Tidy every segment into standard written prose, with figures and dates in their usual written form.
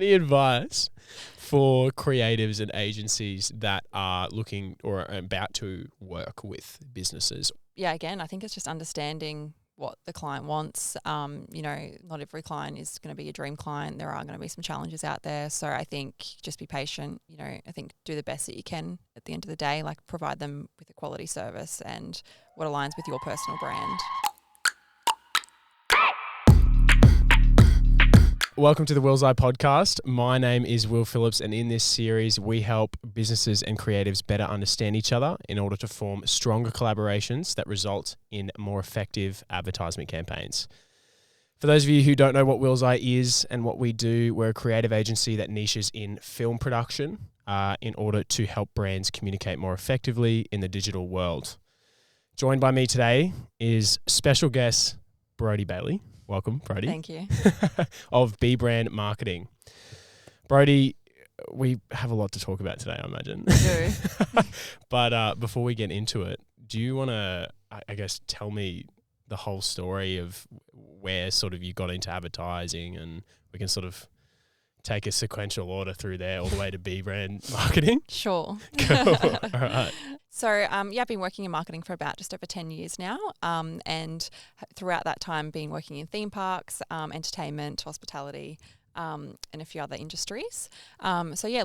Any advice for creatives and agencies that are looking or are about to work with businesses? Yeah, again, I think it's just understanding what the client wants. Not every client is going to be a dream client. There are going to be some challenges out there. So I think just be patient. I think do the best that you can at the end of the day, like provide them with a quality service and what aligns with your personal brand. Welcome to the Willseye podcast. My name is Will Phillips, and in this series, we help businesses and creatives better understand each other in order to form stronger collaborations that result in more effective advertisement campaigns. For those of you who don't know what Willseye is and what we do, we're a creative agency that niches in film production in order to help brands communicate more effectively in the digital world. Joined by me today is special guest Brodie Bailey. Welcome, Brodie. Thank you. Of B Brand Marketing. Brodie, we have a lot to talk about today, I imagine. We do. But before we get into it, do you want to, I guess, tell me the whole story of where sort of you got into advertising, and we can sort of take a sequential order through there all the way to B Brand Marketing? Sure. Cool. All right. So, I've been working in marketing for about just over 10 years now, and throughout that time been working in theme parks, entertainment, hospitality, and a few other industries. Doing a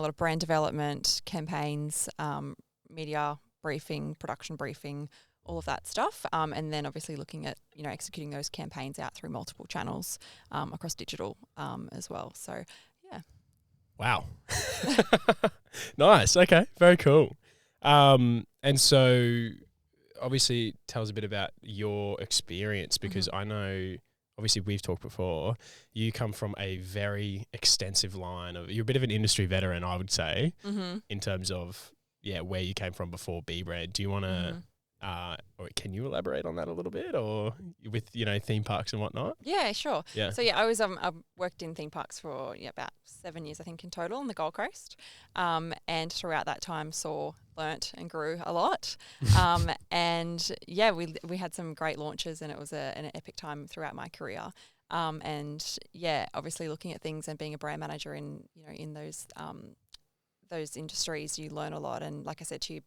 lot of brand development, campaigns, media briefing, production briefing, all of that stuff, and then obviously looking at, executing those campaigns out through multiple channels across digital as well. So, yeah. Wow. Nice. Okay. Very cool. And so obviously tell us a bit about your experience, because I know obviously we've talked before, you come from a very extensive line of, you're a bit of an industry veteran, I would say, in terms of, where you came from before B Brand. Do you want to, or can you elaborate on that a little bit, or with, theme parks and whatnot? Yeah, sure. Yeah. So I worked in theme parks for about 7 years, I think, in total on the Gold Coast. And throughout that time learnt and grew a lot. We had some great launches, and it was an epic time throughout my career. Obviously looking at things and being a brand manager in those industries, you learn a lot. And like I said to you,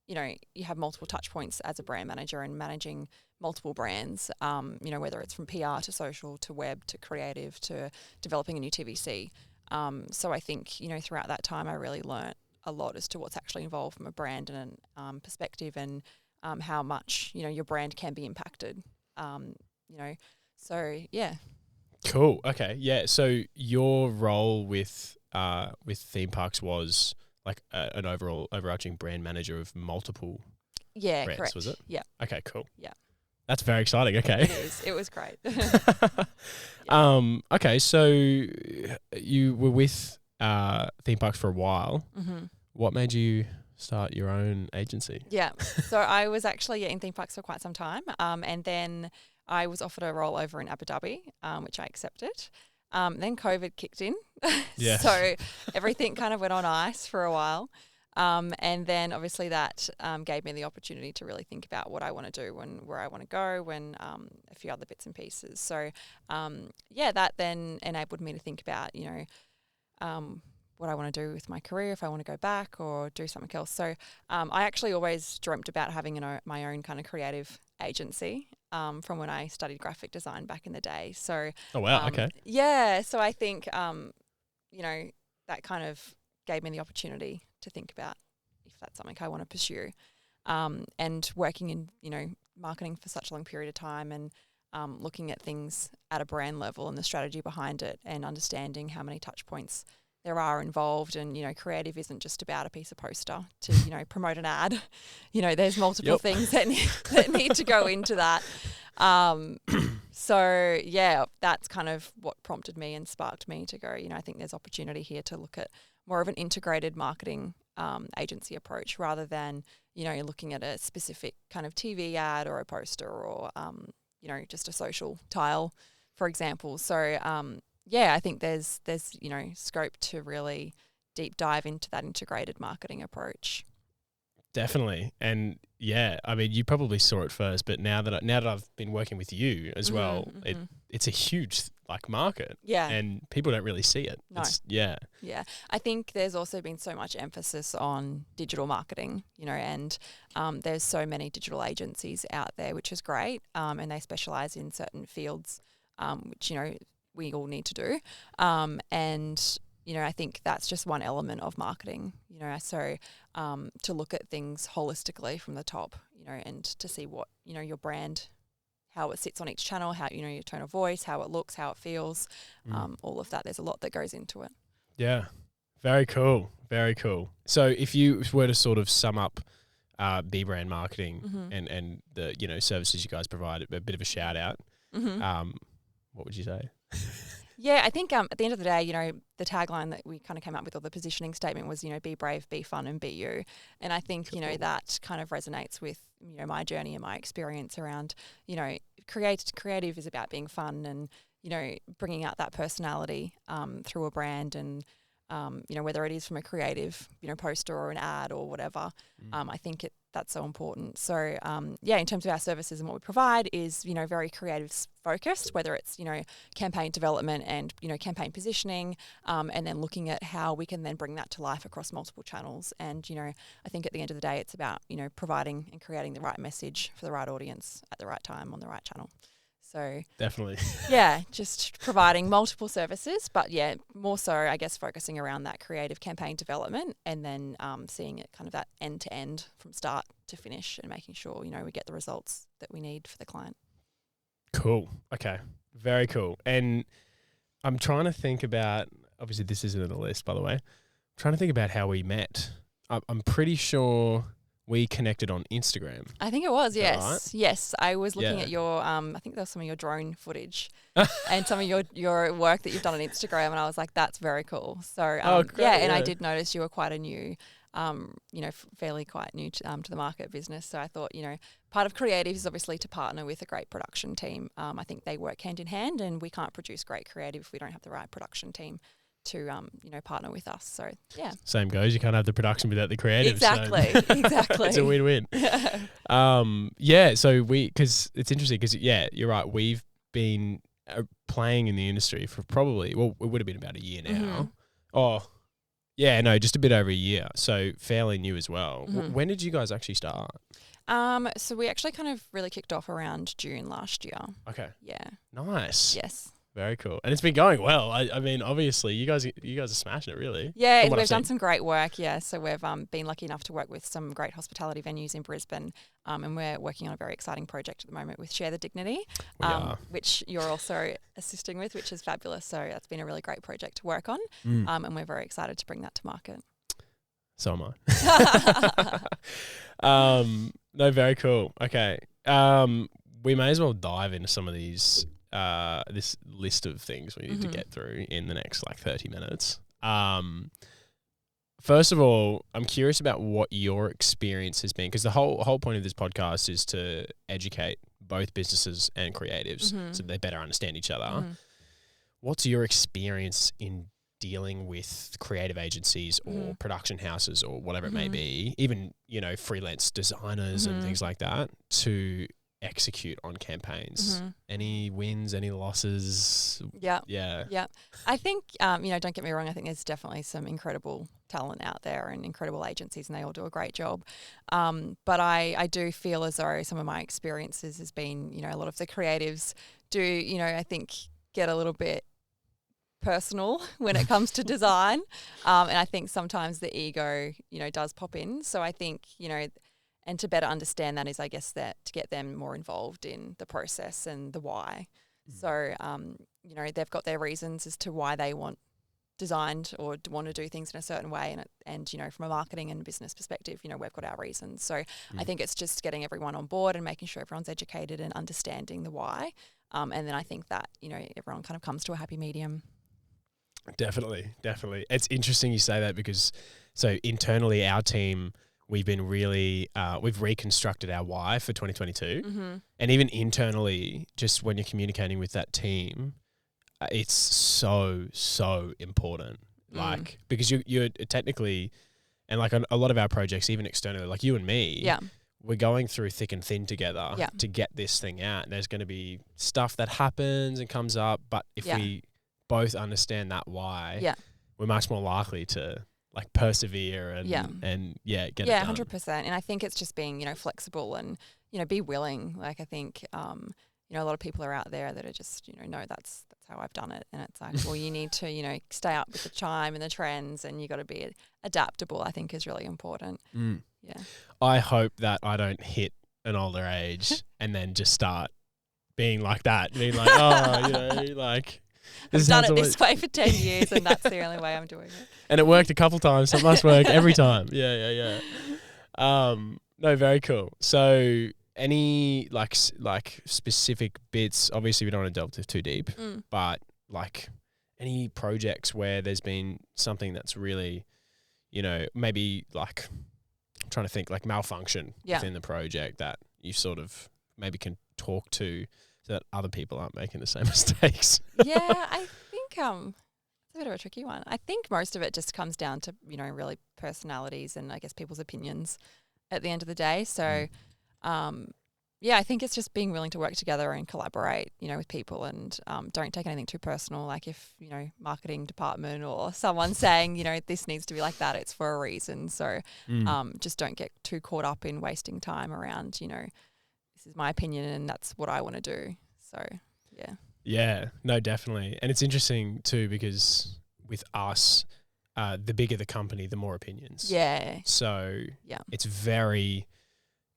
you have multiple touch points as a brand manager and managing multiple brands, whether it's from PR to social to web to creative to developing a new TVC. So I think, throughout that time, I really learnt a lot as to what's actually involved from a brand and perspective, and how much, your brand can be impacted, So, yeah. Cool. Okay. Yeah. So your role with theme parks was like an overarching brand manager of multiple brands, correct. was it? Yeah. Okay, cool. Yeah. That's very exciting. Okay. It is. It was great. Okay, so you were with theme parks for a while. Mm-hmm. What made you start your own agency? Yeah. So I was actually in theme parks for quite some time. And then I was offered a role over in Abu Dhabi, which I accepted. Then COVID kicked in. Yeah. So everything kind of went on ice for a while. And then obviously that gave me the opportunity to really think about what I want to do and where I want to go, and a few other bits and pieces. So, that then enabled me to think about, what I want to do with my career, if I want to go back or do something else. So I actually always dreamt about having my own kind of creative agency from when I studied graphic design back in the day. So, oh, wow. Okay. Yeah. So I think, that kind of gave me the opportunity to think about if that's something I want to pursue. And working in, marketing for such a long period of time, and looking at things at a brand level and the strategy behind it, and understanding how many touch points there are involved. And, creative isn't just about a piece of poster to, promote an ad. There's multiple things that need to go into that. So, that's kind of what prompted me and sparked me to go, I think there's opportunity here to look at more of an integrated marketing agency approach, rather than, looking at a specific kind of TV ad or a poster or, just a social tile, for example. So, I think there's scope to really deep dive into that integrated marketing approach. Definitely. And yeah, I mean, you probably saw it first, but now that I've been working with you as well, it's a huge like market. Yeah. And people don't really see it. No. Yeah. Yeah. I think there's also been so much emphasis on digital marketing, and there's so many digital agencies out there, which is great. And they specialize in certain fields, which, we all need to do. And I think that's just one element of marketing, so to look at things holistically from the top, and to see what, your brand, how it sits on each channel, how, your tone of voice, how it looks, how it feels, all of that. There's a lot that goes into it. Yeah. Very cool. Very cool. So if you were to sort of sum up B brand marketing and the, services you guys provide, a bit of a shout out, what would you say? Yeah, I think at the end of the day, the tagline that we kind of came up with, or the positioning statement was, be brave, be fun, and be you. And I think, that kind of resonates with, my journey and my experience around, creative is about being fun and, bringing out that personality through a brand and, whether it is from a creative, poster or an ad or whatever, I think that's so important. So, in terms of our services and what we provide is, very creative focused, whether it's, campaign development and, campaign positioning, and then looking at how we can then bring that to life across multiple channels. And, I think at the end of the day, it's about, providing and creating the right message for the right audience at the right time on the right channel. So definitely. Yeah, just providing multiple services, but more so, I guess, focusing around that creative campaign development and then seeing it kind of that end to end from start to finish and making sure, we get the results that we need for the client. Cool. Okay. Very cool. And I'm trying to think about, obviously this isn't on the list, by the way. I'm trying to think about how we met. I'm pretty sure we connected on Instagram. I think it was, yes. Right? Yes. I was looking at your, I think there was some of your drone footage and some of your work that you've done on Instagram, and I was like, that's very cool. So, and I did notice you were quite a new, fairly quite new to the market business. So I thought, part of creative is obviously to partner with a great production team. I think they work hand in hand, and we can't produce great creative if we don't have the right production team to partner with us. So same goes. You can't have the production without the creative. Exactly. So Exactly. It's a win-win. So because it's interesting because you're right. We've been playing in the industry for probably, it would have been about a year now. Just a bit over a year. So fairly new as well. When did you guys actually start? So we actually kind of really kicked off around June last year. Okay. Yeah. Nice. Yes. Very cool. And it's been going well. I mean, obviously, you guys are smashing it, really. Yeah, we've done some great work, So we've been lucky enough to work with some great hospitality venues in Brisbane, and we're working on a very exciting project at the moment with Share the Dignity, which you're also assisting with, which is fabulous. So that's been a really great project to work on, and we're very excited to bring that to market. So am I. No, very cool. Okay. We may as well dive into some of these this list of things we need to get through in the next 30 minutes. First of all, I'm curious about what your experience has been, because the whole point of this podcast is to educate both businesses and creatives so they better understand each other. What's your experience in dealing with creative agencies or production houses or whatever it may be, even, freelance designers and things like that, to execute on campaigns? Any wins, any losses? Yeah. I think, don't get me wrong, I think there's definitely some incredible talent out there and incredible agencies, and they all do a great job. But I do feel as though some of my experiences has been, a lot of the creatives do, I think get a little bit personal when it comes to design. And I think sometimes the ego, does pop in. So I think, and to better understand that is, I guess, that to get them more involved in the process and the why. So, they've got their reasons as to why they want designed or want to do things in a certain way. And from a marketing and business perspective, we've got our reasons. So I think it's just getting everyone on board and making sure everyone's educated and understanding the why. And then I think that, everyone kind of comes to a happy medium. Definitely. It's interesting you say that, because so internally our team, we've been really, we've reconstructed our why for 2022. And even internally, just when you're communicating with that team, it's so important. Because you're technically, And like a lot of our projects, even externally, like you and me, Yeah. we're going through thick and thin together Yeah. to get this thing out. And there's going to be stuff that happens and comes up, but if we both understand that why, we're much more likely to like persevere and get it done. 100%. And I think it's just being, you know, flexible and, you know, be willing. Like I think, you know, a lot of people are out there that are just, you know, no, that's how I've done it. And it's like, well, you need to, you know, stay up with the chime and the trends, and you got to be adaptable, I think is really important. Yeah. I hope that I don't hit an older age and then just start being like that, being like, oh, you know, like. I've done it this way for 10 years and that's the only way I'm doing it. And it worked a couple times, so it must work every time. Yeah. No, very cool. So any like specific bits, obviously we don't want to delve too deep, but like any projects where there's been something that's really, you know, maybe like I'm trying to think like malfunction within the project that you sort of maybe can talk to so that other people aren't making the same mistakes. Yeah, I think it's a bit of a tricky one. I think most of it just comes down to, you know, really personalities and I guess people's opinions at the end of the day. So, I think it's just being willing to work together and collaborate, you know, with people, and don't take anything too personal. Like if, you know, marketing department or someone saying, you know, this needs to be like that, it's for a reason. So just don't get too caught up in wasting time around, you know, this is my opinion and that's what I want to do. So, yeah. Yeah, no, definitely. And it's interesting too because with us, the bigger the company, the more opinions. Yeah. So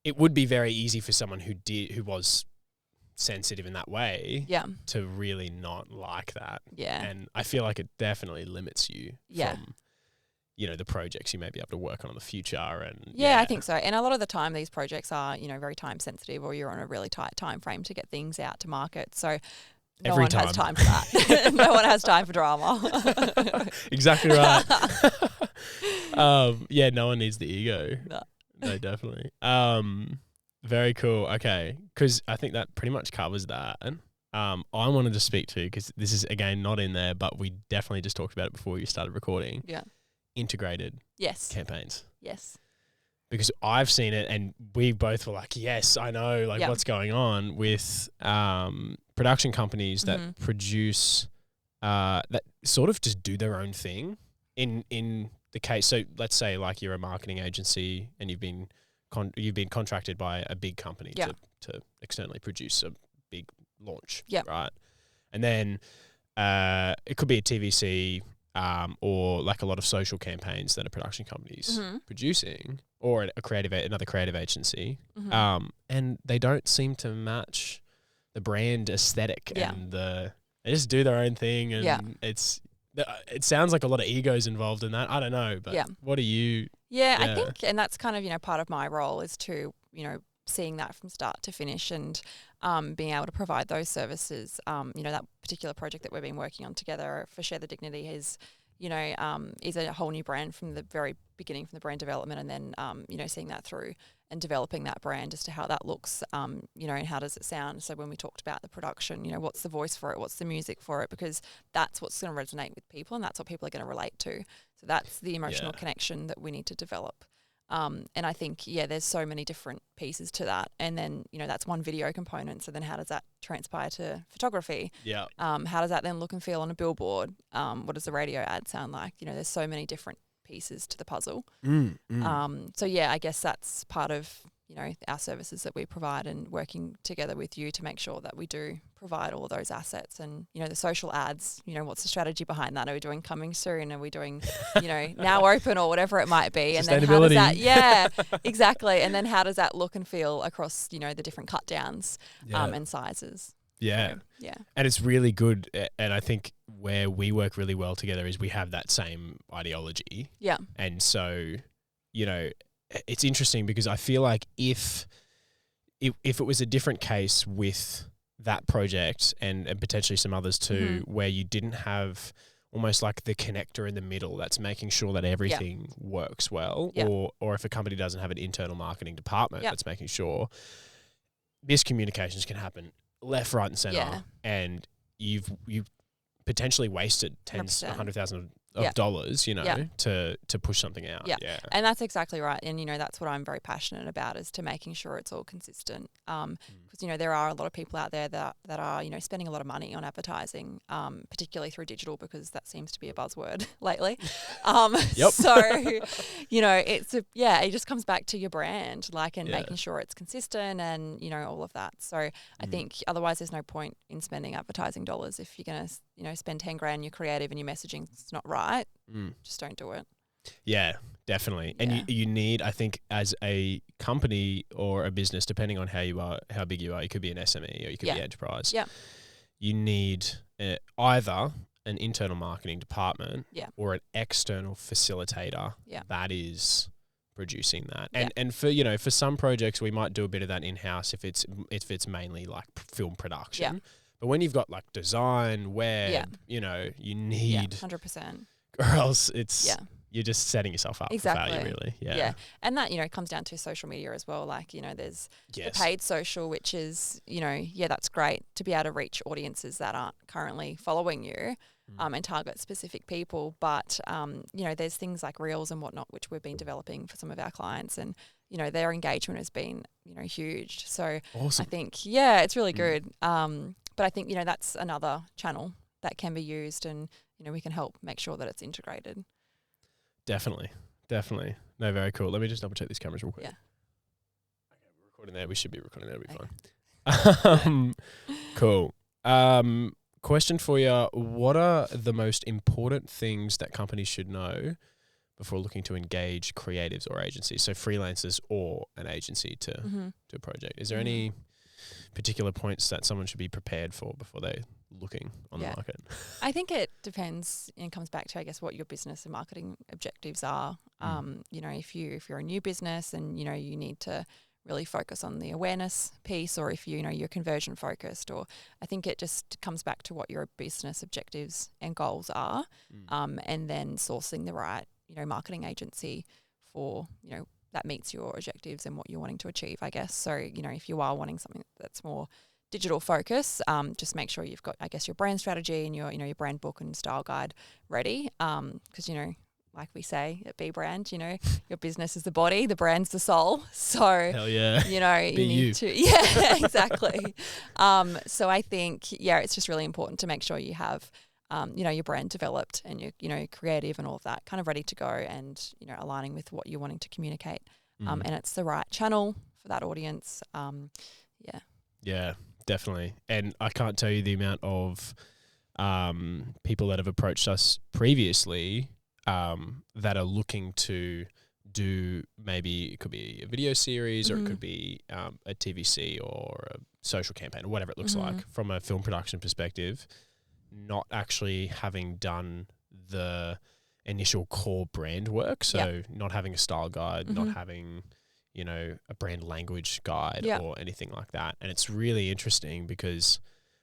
it would be very easy for someone who was sensitive in that way to really not like that. Yeah. And I feel like it definitely limits you from, you know, the projects you may be able to work on in the future. And I think so. And a lot of the time these projects are, you know, very time sensitive, or you're on a really tight time frame to get things out to market. So no one has time for that. No one has time for drama. Exactly right. No one needs the ego. No, definitely. Very cool. Okay. Because I think that pretty much covers that. I wanted to speak to, because this is, again, not in there, but we definitely just talked about it before you started recording. Yeah. Integrated campaigns. Yes. Because I've seen it and we both were like, yes, I know like what's going on with production companies that produce, that sort of just do their own thing in the case. So let's say like you're a marketing agency and you've been contracted by a big company to externally produce a big launch, right? And then it could be a TVC, or like a lot of social campaigns that a production company's producing, or another creative agency, and they don't seem to match the brand aesthetic, and they just do their own thing, and it sounds like a lot of egos involved in that. I don't know, but what are you? I think, and that's kind of, you know, part of my role is to, you know, seeing that from start to finish and being able to provide those services. You know, that particular project that we've been working on together for Share the Dignity is a whole new brand from the very beginning, from the brand development, and then, you know, seeing that through and developing that brand as to how that looks, you know, and how does it sound. So when we talked about the production, you know, what's the voice for it? What's the music for it? Because that's what's going to resonate with people and that's what people are going to relate to. So that's the emotional connection that we need to develop. And I think, there's so many different pieces to that. And then, you know, that's one video component. So then how does that transpire to photography? Yeah. How does that then look and feel on a billboard? What does the radio ad sound like? You know, there's so many different pieces to the puzzle. So I guess that's part of, you know, our services that we provide, and working together with you to make sure that we do provide all of those assets. And, you know, the social ads, you know, what's the strategy behind that? Are we doing coming soon? Are we doing, you know, now open, or whatever it might be? And then how does that, exactly. And then how does that look and feel across, you know, the different cut downs and sizes? Yeah. So, and it's really good. And I think where we work really well together is we have that same ideology. Yeah. And so, you know, it's interesting because I feel like if it was a different case with that project and potentially some others too, where you didn't have almost like the connector in the middle that's making sure that everything works well, or if a company doesn't have an internal marketing department that's making sure, miscommunications can happen left, right and center, and you've potentially wasted tens, $100,000 of dollars, you know, Yeah. to push something out. Yeah. Yeah. And that's exactly right. And, you know, that's what I'm very passionate about, is to making sure it's all consistent. Because, you know, there are a lot of people out there that are, you know, spending a lot of money on advertising, particularly through digital, because that seems to be a buzzword lately. Yep. So, you know, it just comes back to your brand, like, and making sure it's consistent and, you know, all of that. So I think otherwise there's no point in spending advertising dollars if you're going to, you know, spend 10 grand, you're creative and your messaging's not right. Just don't do it. Yeah, definitely. Yeah. And you need, I think, as a company or a business, depending on how big you are, you could be an SME or you could be enterprise. Yeah. You need either an internal marketing department or an external facilitator that is producing that. And for, you know, for some projects we might do a bit of that in-house if it's mainly like film production. Yeah. But when you've got like design, web, you know, you need 100%. or else you're just setting yourself up for value, really. Yeah. And that, you know, comes down to social media as well. Like, you know, there's the paid social, which is, you know, that's great to be able to reach audiences that aren't currently following you and target specific people. But, you know, there's things like Reels and whatnot, which we've been developing for some of our clients, and, you know, their engagement has been, you know, huge. So awesome. I think, it's really good. But I think, you know, that's another channel that can be used, and, you know, we can help make sure that it's integrated. Definitely. No, very cool. Let me just double check these cameras real quick. Yeah. Okay, we're recording there. We should be recording there. It'll be fine. Cool. Question for you. What are the most important things that companies should know before looking to engage creatives or agencies? So freelancers or an agency to a project. Is there any particular points that someone should be prepared for before they're looking on the market? I think it depends, and comes back to, I guess, what your business and marketing objectives are. You know, if you're a new business and, you know, you need to really focus on the awareness piece, or if you know you're conversion focused, or I think it just comes back to what your business objectives and goals are, and then sourcing the right, you know, marketing agency for, you know, that meets your objectives and what you're wanting to achieve, I guess. So, you know, if you are wanting something that's more digital focus, just make sure you've got, I guess, your brand strategy and your, you know, your brand book and style guide ready. Because, you know, like we say at B Brand, you know, your business is the body, the brand's the soul. So, hell yeah, you know, you need to, exactly. So I think, it's just really important to make sure you have, you know, your brand developed and you're, you know, creative and all of that kind of ready to go, and, you know, aligning with what you're wanting to communicate. And it's the right channel for that audience. Yeah, definitely. And I can't tell you the amount of people that have approached us previously that are looking to do, maybe it could be a video series or it could be a TVC or a social campaign or whatever it looks like from a film production perspective, not actually having done the initial core brand work. So not having a style guide, not having, you know, a brand language guide or anything like that. And it's really interesting because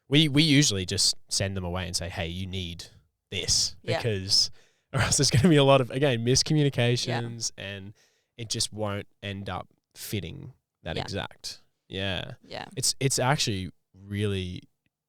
we usually just send them away and say, hey, you need this, because or else there's going to be a lot of, again, miscommunications and it just won't end up fitting that exact. Yeah. It's actually really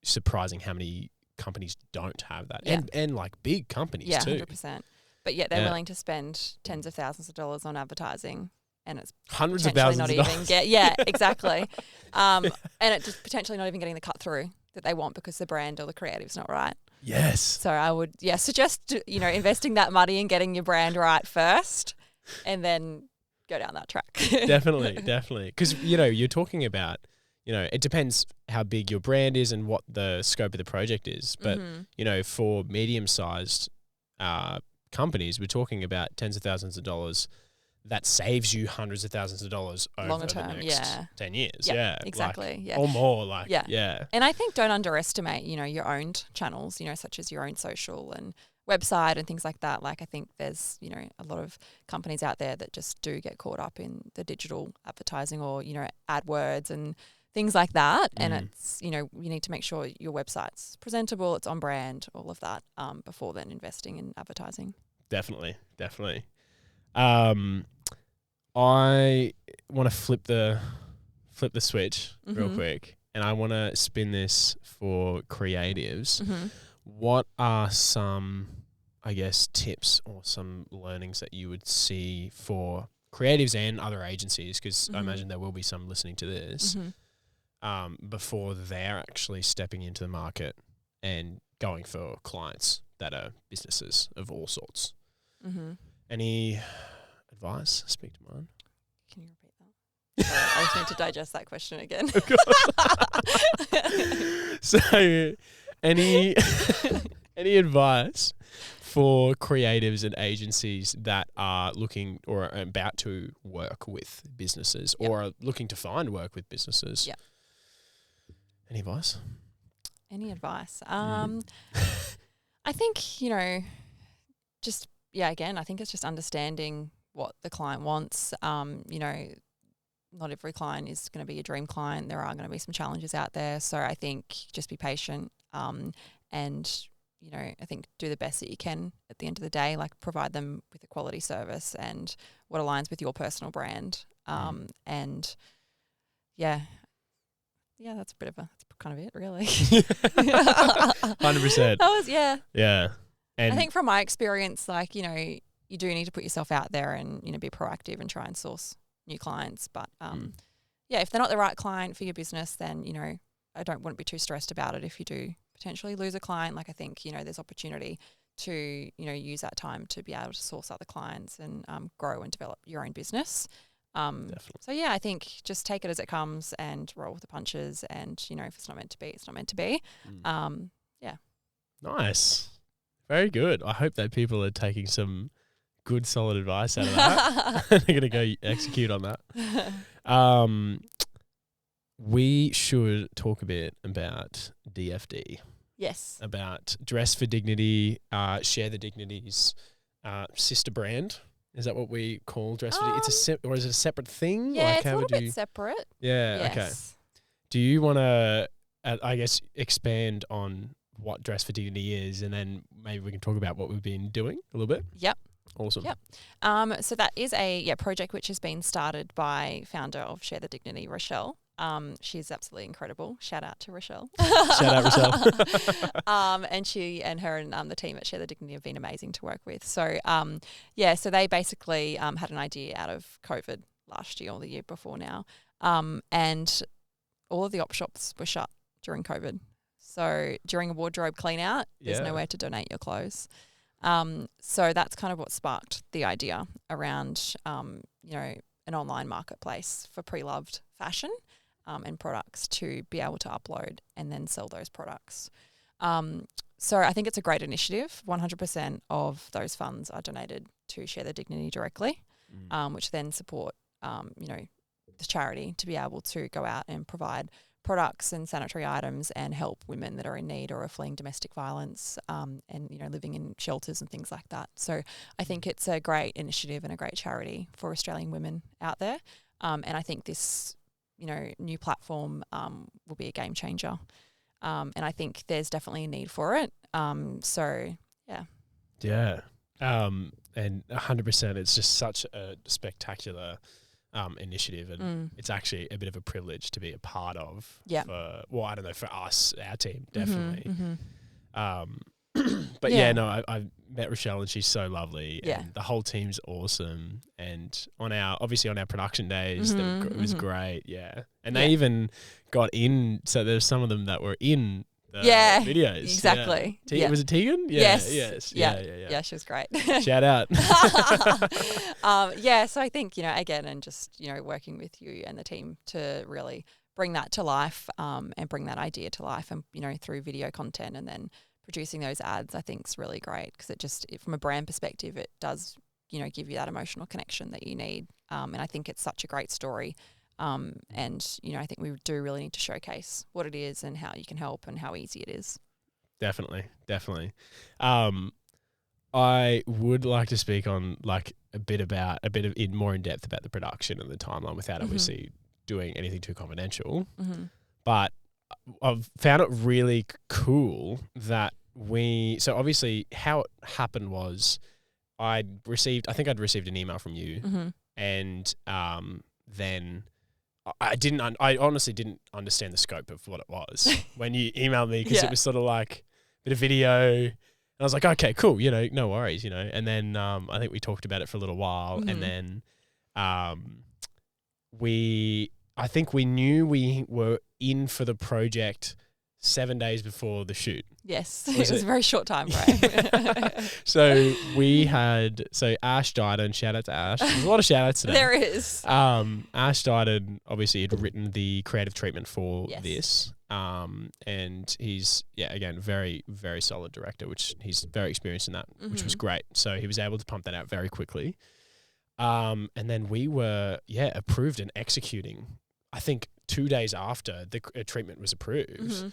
surprising how many companies don't have that, and like big companies too. 100%. But yet they're willing to spend tens of thousands of dollars on advertising, and it's hundreds of thousands not of even dollars. Exactly. And it's just potentially not even getting the cut through that they want because the brand or the creative's not right. Yes. So I would suggest, you know, investing that money and getting your brand right first, and then go down that track. Definitely. Because, you know, you're talking about, you know, it depends how big your brand is and what the scope of the project is. But, you know, for medium-sized companies, we're talking about tens of thousands of dollars that saves you hundreds of thousands of dollars over longer term, the next 10 years. Exactly. Like, or more. And I think don't underestimate, you know, your owned channels, you know, such as your own social and website and things like that. Like, I think there's, you know, a lot of companies out there that just do get caught up in the digital advertising or, you know, AdWords and things like that. And it's, you know, you need to make sure your website's presentable, it's on brand, all of that, before then investing in advertising. Definitely. I want to flip the switch real quick, and I want to spin this for creatives. What are some I guess, tips or some learnings that you would see for creatives and other agencies, because I imagine there will be some listening to this, before they're actually stepping into the market and going for clients that are businesses of all sorts. Any advice? Speak to mine. Can you repeat that? I just need to digest that question again. So, any advice for creatives and agencies that are looking or are about to work with businesses or are looking to find work with businesses? Yeah. Any advice? Any advice? I think, just, again, I think it's just understanding what the client wants. Not every client is going to be a dream client. There are going to be some challenges out there. So I think just be patient and, I think do the best that you can at the end of the day, like provide them with a quality service and what aligns with your personal brand. And that's that's kind of it, really. 100%. That was, Yeah. And I think from my experience, like, you do need to put yourself out there and, be proactive and try and source new clients. But, if they're not the right client for your business, then, I wouldn't be too stressed about it if you do potentially lose a client. Like, I think, there's opportunity to, use that time to be able to source other clients and grow and develop your own business. So I think just take it as it comes and roll with the punches. And, if it's not meant to be, it's not meant to be. Nice. Very good. I hope that people are taking some good, solid advice out of that. They're going to go execute on that. We should talk a bit about DFD. Yes. About Dress for Dignity, Share the Dignity's sister brand. Is that what we call Dress for Dignity? Or is it a separate thing? Yeah, it's a little bit separate. Yeah, yes. Okay. Do you want to, I guess, expand on what Dress for Dignity is, and then maybe we can talk about what we've been doing a little bit? Yep. Awesome. Yep. So that is a project which has been started by founder of Share the Dignity, Rochelle. She's absolutely incredible. Shout out to Rochelle. Shout out Rochelle. And she and her and the team at Share the Dignity have been amazing to work with. So so they basically had an idea out of COVID last year or the year before now, and all of the op shops were shut during COVID. So during a wardrobe clean out, there's nowhere to donate your clothes. So that's kind of what sparked the idea around, an online marketplace for pre-loved fashion and products to be able to upload and then sell those products. So I think it's a great initiative. 100% of those funds are donated to Share the Dignity directly, which then support, the charity to be able to go out and provide products and sanitary items and help women that are in need or are fleeing domestic violence and, living in shelters and things like that. So I think it's a great initiative and a great charity for Australian women out there. And I think this, new platform will be a game changer. And I think there's definitely a need for it. Yeah. And 100%, it's just such a spectacular initiative, and it's actually a bit of a privilege to be a part of. Yeah. I don't know, for us, our team, definitely. But I've met Rochelle and she's so lovely. Yeah. And the whole team's awesome. And obviously on our production days, it was great. Yeah. And they even got in, so there's some of them that were in the videos. Exactly. Yeah. Was it Tegan? Yeah. Yes. Yeah, she was great. Shout out. So I think, again, and just, working with you and the team to really bring that to life and bring that idea to life and, through video content and then producing those ads, I think is really great because from a brand perspective, it does, give you that emotional connection that you need. And I think it's such a great story. And, I think we do really need to showcase what it is and how you can help and how easy it is. Definitely. I would like to speak on a bit more in depth about the production and the timeline without obviously doing anything too confidential. But I've found it really cool that so obviously how it happened was I'd received an email from you and then I honestly didn't understand the scope of what it was when you emailed me because it was sort of like a bit of video I was like, okay, cool, you know, no worries, you know. And then I think we talked about it for a little while, Mm-hmm. and then I think we knew we were in for the project 7 days before the shoot. Yes, it was a very short time frame. So Ash Dyden, shout out to Ash. There's a lot of shout outs today. There is. Ash Dyden obviously had written the creative treatment for Yes. this. And he's, again, very, very solid director, which he's very experienced in that, which was great. So he was able to pump that out very quickly. And then we were, approved and executing, I think 2 days after the treatment was approved. Mm-hmm.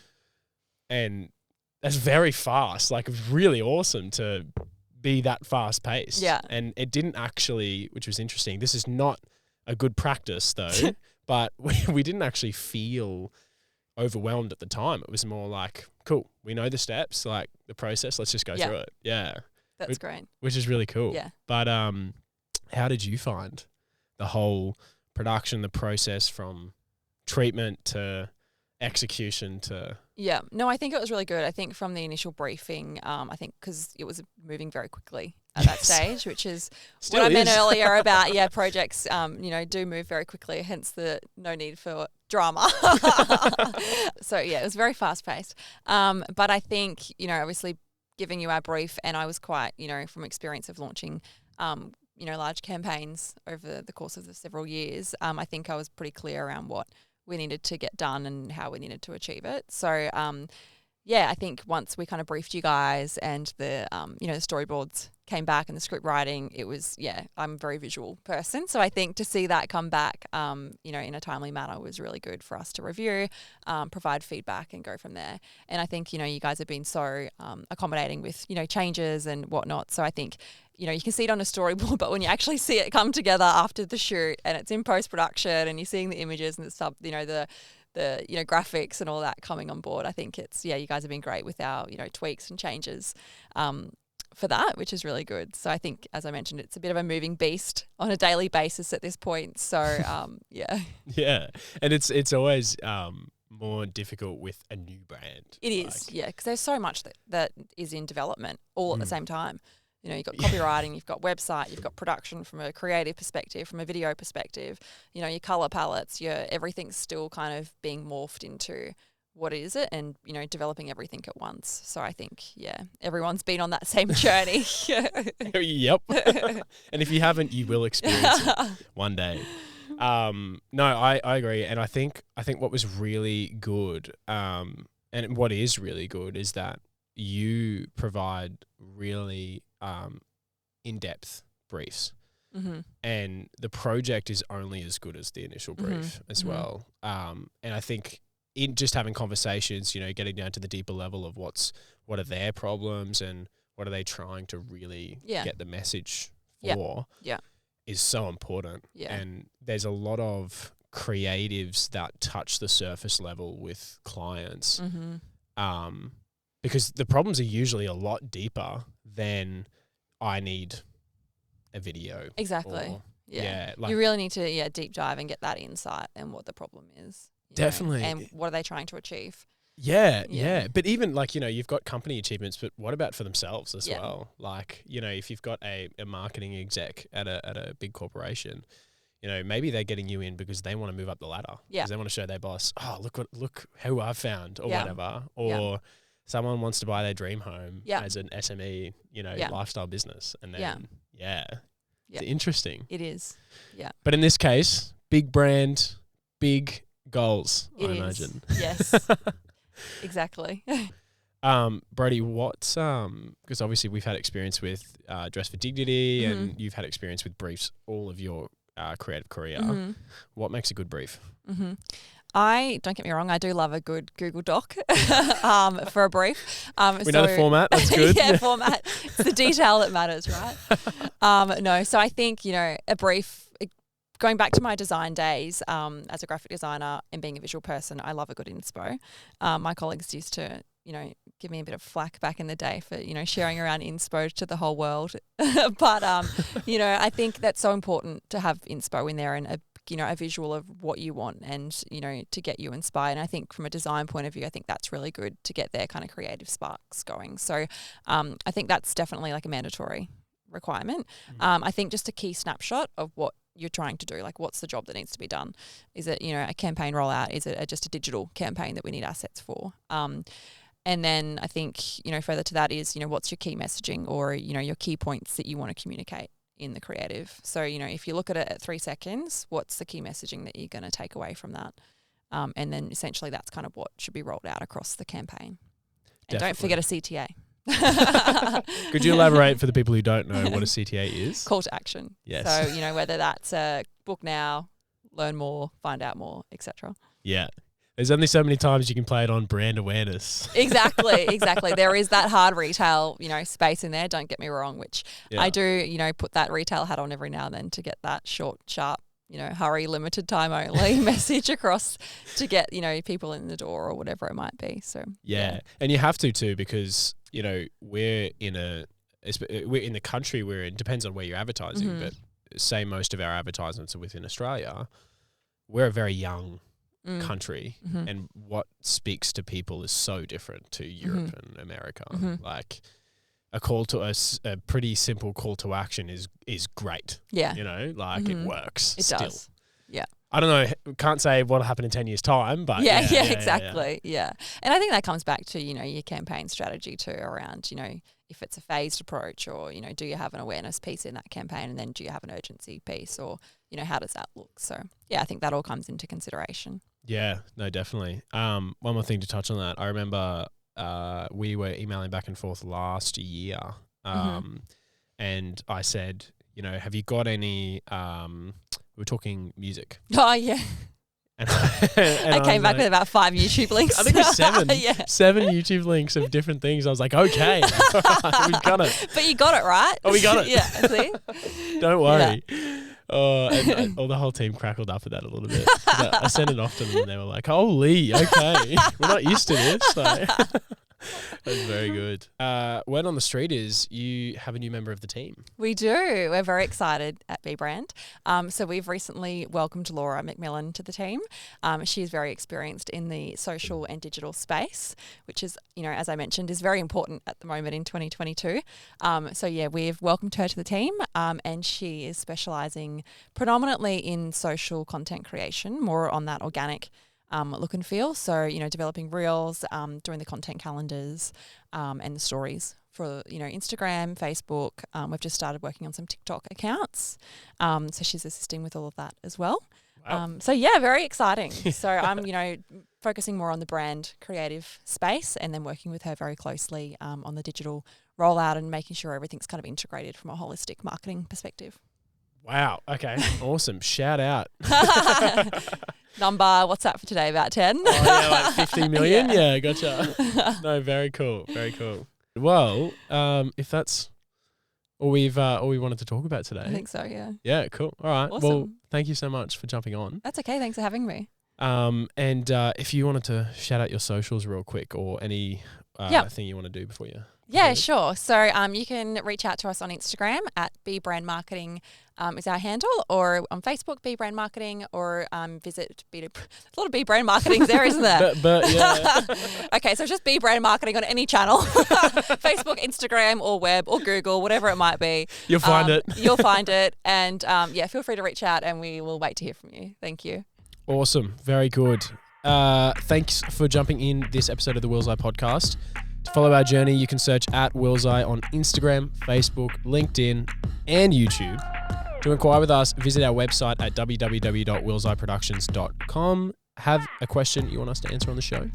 And that's very fast. Like, it was really awesome to be that fast paced. Yeah. And it didn't actually, which was interesting. This is not a good practice though, but we didn't actually feel overwhelmed at the time. It was more like, cool, we know the steps, like the process, let's just go through it. Yeah. That's great. Which is really cool. Yeah. But how did you find the whole production, the process from treatment to execution to... Yeah, no, I think it was really good. I think from the initial briefing, I think because it was moving very quickly at that stage, which is Still what I meant is. earlier about, projects, do move very quickly, hence the no need for drama. So, it was very fast paced. But I think, obviously giving you our brief, and I was quite, from experience of launching, large campaigns over the course of the several years, I think I was pretty clear around what we needed to get done and how we needed to achieve it. So, I think once we kind of briefed you guys and the, the storyboards came back and the script writing, it was, I'm a very visual person. So I think to see that come back, in a timely manner was really good for us to review, provide feedback and go from there. And I think, you guys have been so accommodating with, changes and whatnot. So I think, you can see it on a storyboard, but when you actually see it come together after the shoot and it's in post-production and you're seeing the images and the stuff, the graphics and all that coming on board, I think it's, you guys have been great with our, tweaks and changes for that, which is really good. So I think, as I mentioned, it's a bit of a moving beast on a daily basis at this point. So, yeah. Yeah. And it's always more difficult with a new brand. It is, because there's so much that is in development all at the same time. You've got copywriting, you've got website, you've got production from a creative perspective, from a video perspective, your color palettes, everything's still kind of being morphed into what is it and, developing everything at once. So I think, everyone's been on that same journey. Yep. And if you haven't, you will experience it one day. No, I agree. And I think what was really good, and what is really good is that you provide really in-depth briefs, and the project is only as good as the initial brief as well. And I think in just having conversations, getting down to the deeper level of what are their problems and what are they trying to really get the message for is so important. And there's a lot of creatives that touch the surface level with clients, because the problems are usually a lot deeper than I need a video. Exactly. Or, like you really need to deep dive and get that insight and what the problem is. Definitely. And what are they trying to achieve? Yeah. But even you've got company achievements, but what about for themselves as well? Like, if you've got a marketing exec at a big corporation, maybe they're getting you in because they want to move up the ladder. Because they want to show their boss, oh, look who I've found or whatever. Or someone wants to buy their dream home as an SME, lifestyle business. And then, it's interesting. It is. Yeah. But in this case, big brand, big goals, I imagine. Yes. Exactly. Brodie, what's because obviously we've had experience with Dress for Dignity and you've had experience with briefs all of your creative career. What makes a good brief? Don't get me wrong, I do love a good Google Doc for a brief. We know the format, that's good. Format. It's the detail that matters, right? So I think, a brief, going back to my design days as a graphic designer and being a visual person, I love a good inspo. My colleagues used to, give me a bit of flack back in the day for, sharing around inspo to the whole world. But, I think that's so important to have inspo in there and a a visual of what you want and, to get you inspired. And I think from a design point of view, I think that's really good to get their kind of creative sparks going. So I think that's definitely like a mandatory requirement. I think just a key snapshot of what you're trying to do, like what's the job that needs to be done? Is it, a campaign rollout? Is it just a digital campaign that we need assets for? And then I think, further to that is, what's your key messaging or, your key points that you want to communicate in the creative. So, if you look at it at 3 seconds, what's the key messaging that you're going to take away from that? And then essentially that's kind of what should be rolled out across the campaign. And don't forget a CTA. Could you elaborate for the people who don't know what a CTA is? Call to action. Yes. So, whether that's book now, learn more, find out more, etc. Yeah. There's only so many times you can play it on brand awareness. Exactly. There is that hard retail, space in there, don't get me wrong, which I do, put that retail hat on every now and then to get that short, sharp, hurry, limited time only message across to get, people in the door or whatever it might be. So yeah. And you have to too, because, we're in the country we're in, depends on where you're advertising, but say most of our advertisements are within Australia, we're a very young country, and what speaks to people is so different to Europe and America. Like a call to us, a pretty simple call to action is great. Yeah. It works. It does. Yeah. I don't know, can't say what'll happen in 10 years' time, but exactly. Yeah. And I think that comes back to, your campaign strategy too around, if it's a phased approach or, do you have an awareness piece in that campaign and then do you have an urgency piece or, how does that look? So, yeah, I think that all comes into consideration. Yeah, no, definitely. One more thing to touch on that. I remember we were emailing back and forth last year and I said, have you got any, we were talking music. Oh, yeah. And I came back with about 5 YouTube links. I think it was 7. 7 YouTube links of different things. I was like, okay, we got it. But you got it, right? Oh, we got it. Yeah, see? Don't worry. Yeah. And the whole team crackled up at that a little bit. I sent it off to them and they were like, holy, okay. We're not used to this. So. That's very good. Word on the street is you have a new member of the team. We do. We're very excited at bBrand. So we've recently welcomed Laura McMillan to the team. She is very experienced in the social and digital space, which is, as I mentioned, is very important at the moment in 2022. So yeah, we've welcomed her to the team and she is specialising predominantly in social content creation, more on that organic look and feel. So, developing reels, doing the content calendars and the stories for, Instagram, Facebook. We've just started working on some TikTok accounts. So she's assisting with all of that as well. Wow. So yeah, very exciting. So I'm, focusing more on the brand creative space and then working with her very closely on the digital rollout and making sure everything's kind of integrated from a holistic marketing perspective. Wow. Okay. Awesome. Shout out. Number, what's that for today? About 10? Oh, yeah, like 50 million? Yeah, gotcha. No, very cool. Very cool. Well, if that's all we wanted to talk about today. I think so, yeah. Yeah, cool. All right. Awesome. Well, thank you so much for jumping on. That's okay. Thanks for having me. And if you wanted to shout out your socials real quick or any thing you want to do before you. Yeah, sure. So you can reach out to us on Instagram at bbrandmarketing is our handle, or on Facebook, bbrand marketing, or visit there's a lot of bbrand marketing there, isn't there? but yeah. Okay, so just bbrand marketing on any channel, Facebook, Instagram, or web, or Google, whatever it might be. You'll find it. You'll find it, and feel free to reach out, and we will wait to hear from you. Thank you. Awesome, very good. Thanks for jumping in this episode of the Willseye podcast. To follow our journey, you can search at Willseye on Instagram, Facebook, LinkedIn, and YouTube. To inquire with us, visit our website at www.willseyeproductions.com. Have a question you want us to answer on the show?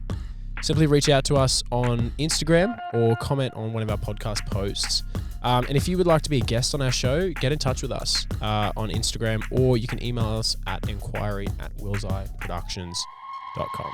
Simply reach out to us on Instagram or comment on one of our podcast posts. And if you would like to be a guest on our show, get in touch with us on Instagram, or you can email us at inquiry@willseyeproductions.com.